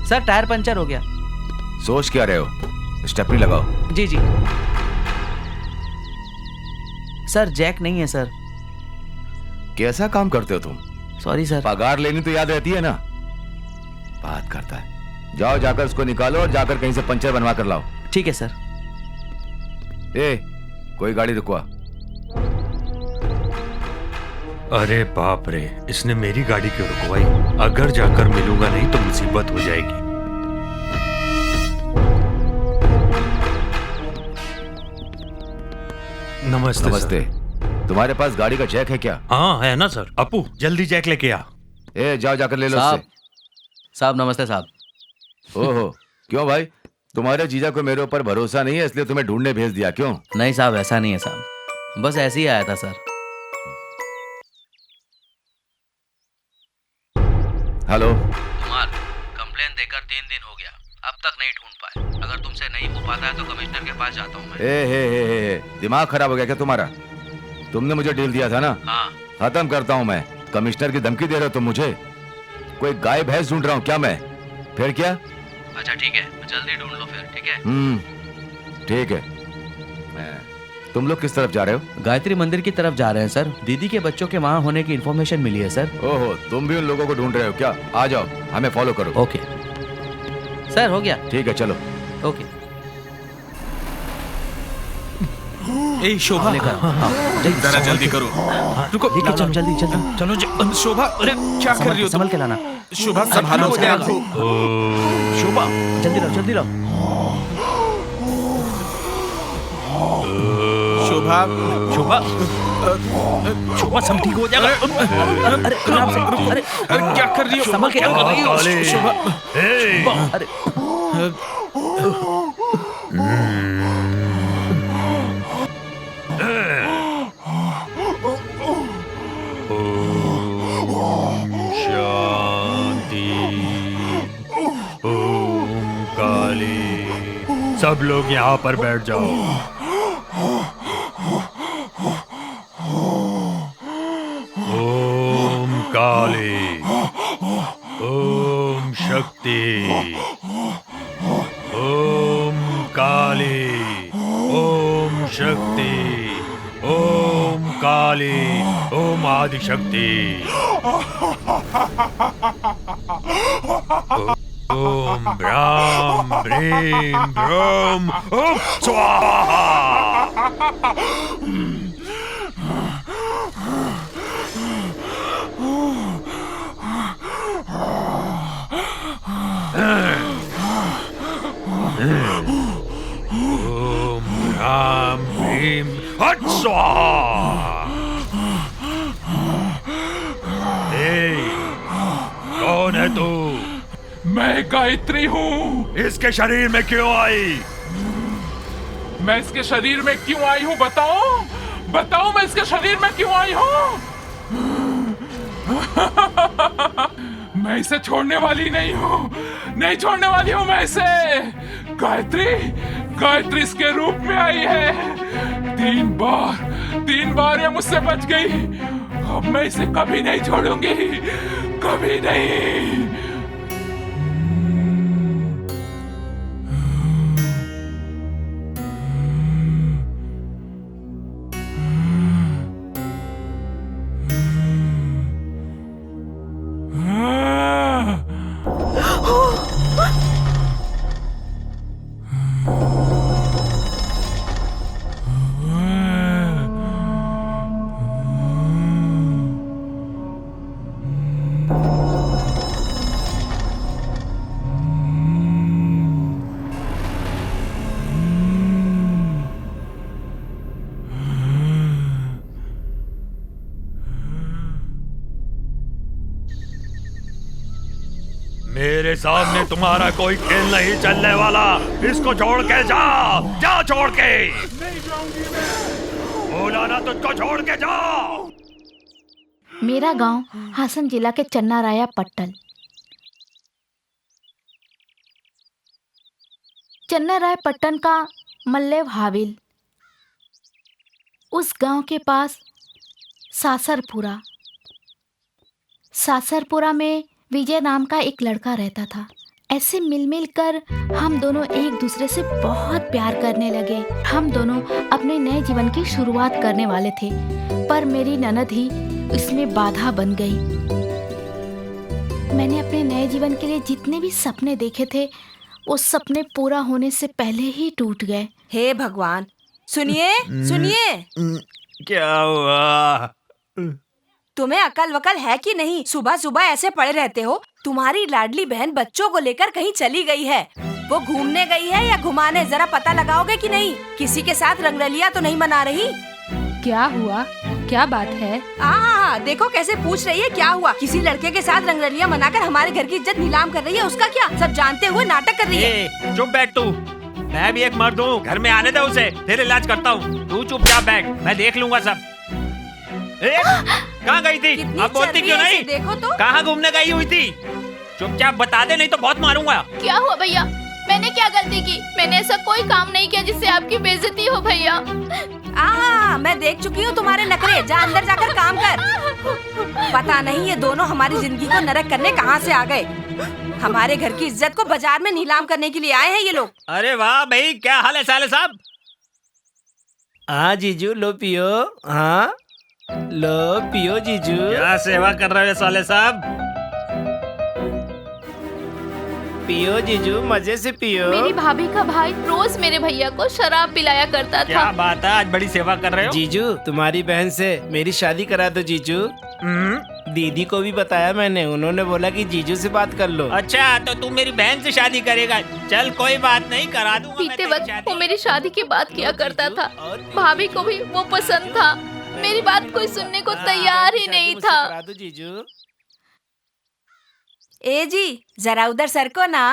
Sir tyre puncture हो गया। सोच क्या रहे हो? स्टेपनी लगाओ। जी जी। सर जैक नहीं है सर। कैसा काम करते हो तुम? Sorry sir. पगार लेनी तो याद रहती है ना? बात करता है। जाओ जाकर उसको निकालो और जाकर कहीं से पंचर बनवा कर लाओ। ठीक है सर। ए, कोई गाड़ी रुकवा। अरे बाप रे, इसने मेरी गाड़ी क्यों रुकवाई? अगर जाकर मिलूंगा नहीं तो मुसीबत हो जाएगी। नमस्ते। नमस्ते। तुम्हारे पास गाड़ी का जैक है क्या? हाँ है ना सर। अपू जल्दी जैक लेके आ। ए, जाओ जाकर ले लो साहब उससे। साहब नमस्ते साहब। ओहो, क्यों भाई? तुम्हारे जीजा को मेरे ऊपर भरोसा नहीं है इसलिए तुम्हें ढूंढने भेज दिया क्यों? नहीं साहब ऐसा नहीं है साहब, बस ऐसे ही आया था सर। हेलो। कुमार, कंप्लेन देकर 3 दिन हो गया, अब तक नहीं ढूंढ पाए। अगर तुमसे नहीं हो पाता है तो कमिश्नर के पास जाता हूँ मैं। ए, दिमाग खराब हो गया क्या तुम्हारा? तुमने मुझे डील दिया था ना? हाँ। खत्म करता हूँ मैं। कमिश्नर की धमकी दे रहे हो तुम मुझे? कोई गाय भैंस ढूंढ रहा हूँ क्या मैं? फिर क्या? अच्छा ठीक है, जल्दी ढूंढ लो फिर। ठीक है। ठीक है। तुम लोग किस तरफ जा रहे हो? गायत्री मंदिर की तरफ जा रहे हैं सर। दीदी के बच्चों के वहाँ होने की इन्फॉर्मेशन मिली है सर। ओहो, तुम भी उन लोगों को ढूंढ रहे हो क्या? आ जाओ, हमें फॉलो करो। ओके सर, हो गया। ठीक है, चलो। ओके। ए शोभा, जरा जल्दी करो। रुको, ठीक है, चलो जल्दी जल्दी चलो शोभा, अरे क्या कर रही हो संभल तुम? के लाना। शोभा संभालो अपने आप को। शोभा जल्दी लाओ जल्दी लाओ। शोभा, शोभा, शोभा सब ठीक हो जाएगा। अरे आराम से। अरे अरे क्या कर रही हो? संभल के। काले। शोभा, अरे शांति। ओम काली। सब लोग यहाँ पर बैठ जाओ। ओम काली। ओम शक्ति। ओम काली। ओम शक्ति। ओम काली। ओम आदिशक्ति। ओम ब्राम ब्रीम ब्रोम ओम स्वाहा। ओम राम भीम हट स्वाहा। कौन है तू? मैं गायत्री हूँ। इसके शरीर में क्यों आई? मैं इसके शरीर में क्यों आई हूँ बताओ? बताओ मैं इसके शरीर में क्यों आई हूँ? मैं इसे छोड़ने वाली नहीं हूँ, नहीं छोड़ने वाली हूँ मैं इसे। गायत्री, गायत्री इसके रूप में आई है। 3 बार ये मुझसे बच गई। अब मैं इसे कभी नहीं छोड़ूंगी, कभी नहीं। मेरे सामने तुम्हारा कोई खेल नहीं चलने वाला। इसको छोड़ के जा, जा छोड़ के। नहीं जाऊंगी मैं। बोला ना तुझको छोड़ के जा। मेरा गांव हासन जिला के चन्नाराया पट्टन। चन्नाराय पट्टन का मल्लेव हाविल। उस गांव के पास सासरपुरा में विजय नाम का एक लड़का रहता था। ऐसे मिल मिल कर हम दोनों एक दूसरे से बहुत प्यार करने लगे। हम दोनों अपने नए जीवन की शुरुआत करने वाले थे, पर मेरी ननद ही इसमें बाधा बन गई। मैंने अपने नए जीवन के लिए जितने भी सपने देखे थे, वो सपने पूरा होने से पहले ही टूट गए। हे भगवान, सुनिए सुनिए, क्या हुआ? तुम्हें अकल वकल है कि नहीं? सुबह सुबह ऐसे पड़े रहते हो। तुम्हारी लाडली बहन बच्चों को लेकर कहीं चली गई है। वो घूमने गई है या घुमाने, जरा पता लगाओगे कि नहीं? किसी के साथ रंगरलिया तो नहीं मना रही? क्या हुआ? क्या बात है? देखो कैसे पूछ रही है क्या हुआ। किसी लड़के के साथ रंगरलिया मनाकर हमारे घर की इज्जत नीलाम कर रही है। उसका क्या? सब जानते हुए नाटक कर रही है। चुप बैठ तू। मैं भी एक मर्द हूँ, घर में आने दे उसे, फिर इलाज करता हूँ। तू चुपचाप बैठ, मैं देख लूंगा सब। कहाँ गई थी? कितनी अब बोलती क्यों नहीं? देखो तो। कहाँ घूमने गई हुई थी? चुपचाप बता दे, नहीं तो बहुत मारूंगा। क्या हुआ भैया? मैंने क्या गलती की? मैंने ऐसा कोई काम नहीं किया जिससे आपकी बेइज्जती हो भैया। मैं देख चुकी हूँ तुम्हारे नखरे। जा अंदर जाकर काम कर। पता नहीं ये दोनों हमारी जिंदगी को नरक करने कहाँ से आ गए। हमारे घर की इज्जत को बाजार में नीलाम करने के लिए आए हैं ये लोग। अरे वाह भाई, क्या हाल है साले साहब? हाँ जीजू, लो पियो। हाँ लो पियो जीजू। क्या सेवा कर रहे हो साले साहब? पियो जीजू, मजे से पियो। मेरी भाभी का भाई रोज मेरे भैया को शराब पिलाया करता क्या था। बात है, आज बड़ी सेवा कर रहे हो। जीजू, तुम्हारी बहन से मेरी शादी करा दो जीजू। दीदी को भी बताया मैंने, उन्होंने बोला कि जीजू से बात कर लो। अच्छा, तो तू मेरी बहन से शादी करेगा? चल कोई बात नहीं, करा दूंगा। बीते वक्त वो मेरी शादी की बात किया करता था। भाभी को भी वो पसंद था। मेरी बात कोई सुनने को तैयार ही नहीं था। करा दो जीजू। ए जी, जरा उधर सरको ना।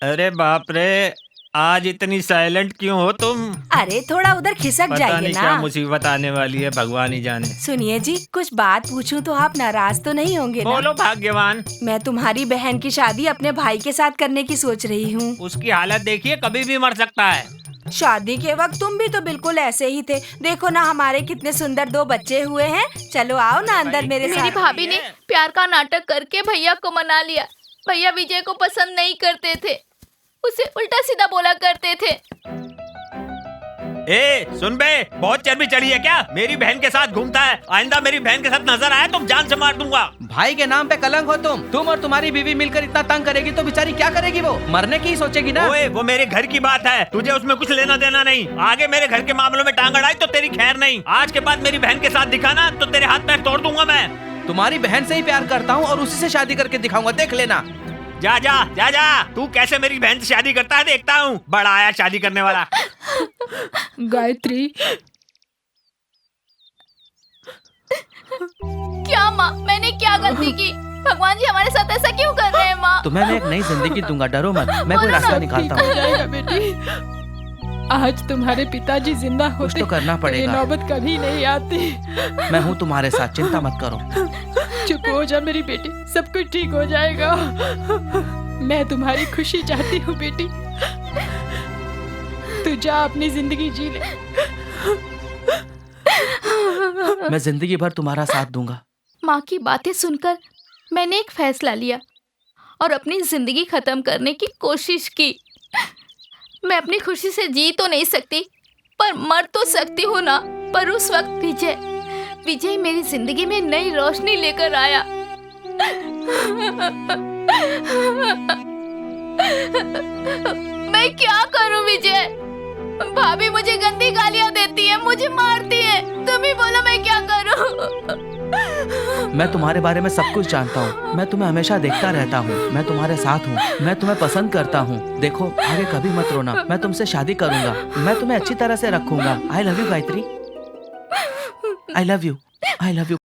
अरे बाप रे, आज इतनी साइलेंट क्यों हो तुम? अरे थोड़ा उधर खिसक पता जाइए नहीं ना। क्या मुसीबत आने वाली है, भगवान ही जाने। सुनिए जी, कुछ बात पूछूं तो आप नाराज तो नहीं होंगे ना? बोलो भाग्यवान। मैं तुम्हारी बहन की शादी अपने भाई के साथ करने की सोच रही हूँ। उसकी हालत देखिए, कभी भी मर सकता है। शादी के वक्त तुम भी तो बिल्कुल ऐसे ही थे। देखो ना हमारे कितने सुंदर 2 बच्चे हुए हैं। चलो आओ ना अंदर मेरे मेरी साथ। भाभी ने प्यार का नाटक करके भैया को मना लिया। भैया विजय को पसंद नहीं करते थे, उसे उल्टा सीधा बोला करते थे। ए सुन बे, बहुत चर्बी चढ़ी है क्या? मेरी बहन के साथ घूमता है। आइंदा मेरी बहन के साथ नजर आया तो जान से मार दूंगा। भाई के नाम पे कलंक हो तुम और तुम्हारी बीवी मिलकर इतना तंग करेगी तो बेचारी क्या करेगी? वो मरने की ही सोचेगी ना। ओए, वो मेरे घर की बात है, तुझे उसमें कुछ लेना देना नहीं। आगे मेरे घर के मामलों में टांग अड़ाई तो तेरी खैर नहीं। आज के बाद मेरी बहन के साथ दिखाना तो तेरे हाथ पैर तोड़ दूंगा मैं। तुम्हारी बहन से ही प्यार करता हूँ और उसी से शादी करके दिखाऊंगा, देख लेना। जा जा जा जा, तू कैसे मेरी बहन से शादी करता है देखता हूँ। बड़ा आया शादी करने वाला। गायत्री, क्या माँ, मैंने क्या गलती की? भगवान जी हमारे साथ ऐसा क्यों कर रहे हैं माँ? तुम्हें मैं एक नई जिंदगी दूंगा, डरो मत, मैं कोई रास्ता निकालता ठीक हो हूँ। जाएगा बेटी। आज तुम्हारे पिताजी जिंदा कुछ होते तो करना ये पड़ेगा। नौबत कभी नहीं आती। मैं हूँ तुम्हारे साथ, चिंता मत करो। चुप हो जा मेरी बेटी, सब कुछ ठीक हो जाएगा। मैं तुम्हारी खुशी चाहती हूँ बेटी। तू जा अपनी जिंदगी जी ले। मैं जिंदगी भर तुम्हारा साथ दूंगा। माँ की बातें सुनकर मैंने एक फैसला लिया और अपनी जिंदगी खत्म करने की कोशिश की। मैं अपनी खुशी से जी तो नहीं सकती, पर मर तो सकती हूँ ना। पर उस वक्त विजय मेरी जिंदगी में नई रोशनी लेकर आया। मैं क्या करूं विजय? भाभी मुझे गंदी गालियां देती है, मुझे मारती है। तुम ही बोलो मैं क्या करूं? मैं तुम्हारे बारे में सब कुछ जानता हूँ। मैं तुम्हें हमेशा देखता रहता हूँ। मैं तुम्हारे साथ हूँ। मैं तुम्हें पसंद करता हूँ। देखो, आगे कभी मत रोना। मैं तुमसे शादी करूंगा। मैं तुम्हें अच्छी तरह से रखूंगा। I love you Gayatri. I love you. I love you.